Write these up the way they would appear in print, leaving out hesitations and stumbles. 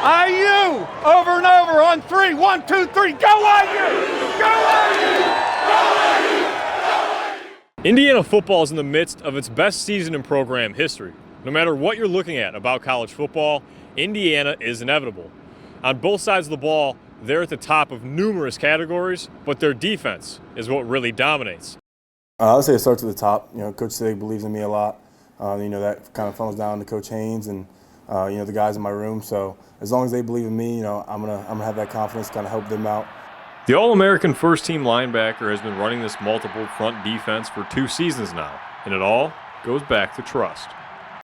IU over and over on three. 1, 2, 3. Go IU! Go IU! Indiana football is in the midst of its best season in program history. No matter what you're looking at about college football, Indiana is inevitable. On both sides of the ball, they're at the top of numerous categories, but their defense is what really dominates. I would say it starts at the top. Coach Sig believes in me a lot. That kind of funnels down to Coach Haynes and the guys in my room. So as long as they believe in me, I'm gonna have that confidence, kind of help them out. The All-American first-team linebacker has been running this multiple front defense for 2 seasons now, and it all goes back to trust.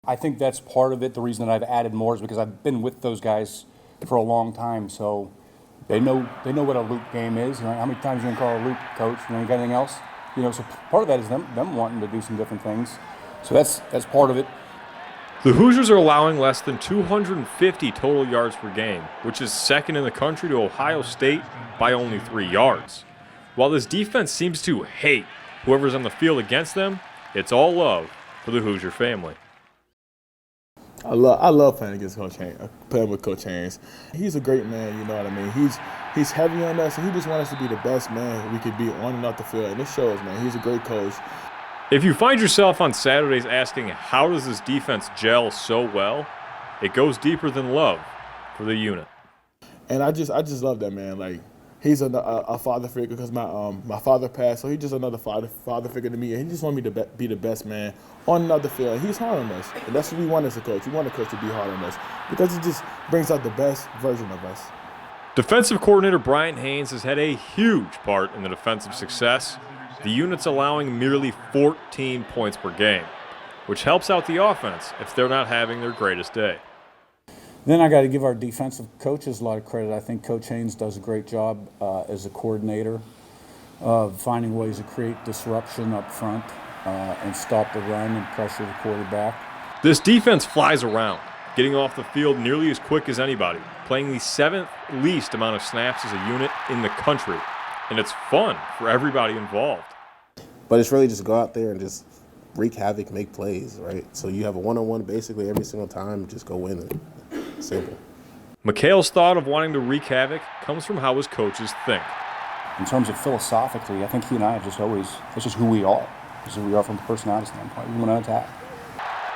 I think that's part of it. The reason that I've added more is because I've been with those guys for a long time, so they know what a loop game is. How many times you can call a loop, coach? You got anything else? So part of that is them wanting to do some different things. So that's part of it. The Hoosiers are allowing less than 250 total yards per game, which is second in the country to Ohio State by only 3 yards. While this defense seems to hate whoever's on the field against them, it's all love for the Hoosier family. I love playing against Coach Haynes, playing with Coach Haynes. He's a great man, you know what I mean? He's heavy on us, and he just wants us to be the best man we could be on and off the field. And it shows, man. He's a great coach. If you find yourself on Saturdays asking how does this defense gel so well, it goes deeper than love for the unit. And I just love that man. Like, he's a father figure because my father passed, so he's just another father figure to me. And he just wanted me to be the best man on another field. And he's hard on us, and that's what we want as a coach. We want a coach to be hard on us because it just brings out the best version of us. Defensive coordinator Brian Haynes has had a huge part in the defensive success. The unit's allowing merely 14 points per game, which helps out the offense if they're not having their greatest day. Then I got to give our defensive coaches a lot of credit. I think Coach Haynes does a great job as a coordinator of finding ways to create disruption up front and stop the run and pressure the quarterback. This defense flies around, getting off the field nearly as quick as anybody, playing the 7th least amount of snaps as a unit in the country. And it's fun for everybody involved. But it's really just go out there and just wreak havoc, make plays, right? So you have a one-on-one basically every single time, just go win it. Simple. McHale's thought of wanting to wreak havoc comes from how his coaches think. In terms of philosophically, I think he and I have that's just who we are. This is who we are from a personality standpoint. We want to attack.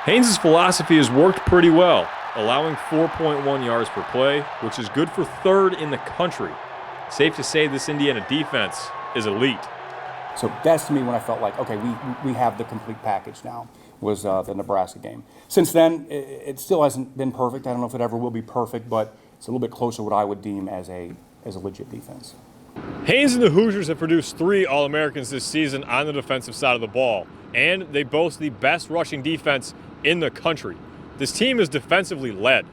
Haynes' philosophy has worked pretty well, allowing 4.1 yards per play, which is good for 3rd in the country. Safe to say this Indiana defense is elite. So that's to me when I felt like, okay, we have the complete package now, was the Nebraska game. Since then, it still hasn't been perfect. I don't know if it ever will be perfect, but it's a little bit closer to what I would deem as a legit defense. Haynes and the Hoosiers have produced 3 All-Americans this season on the defensive side of the ball, and they boast the best rushing defense in the country. This team is defensively led.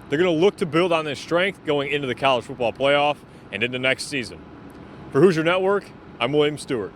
They're going to look to build on this strength going into the college football playoff and into next season. For Hoosier Network, I'm William Stewart.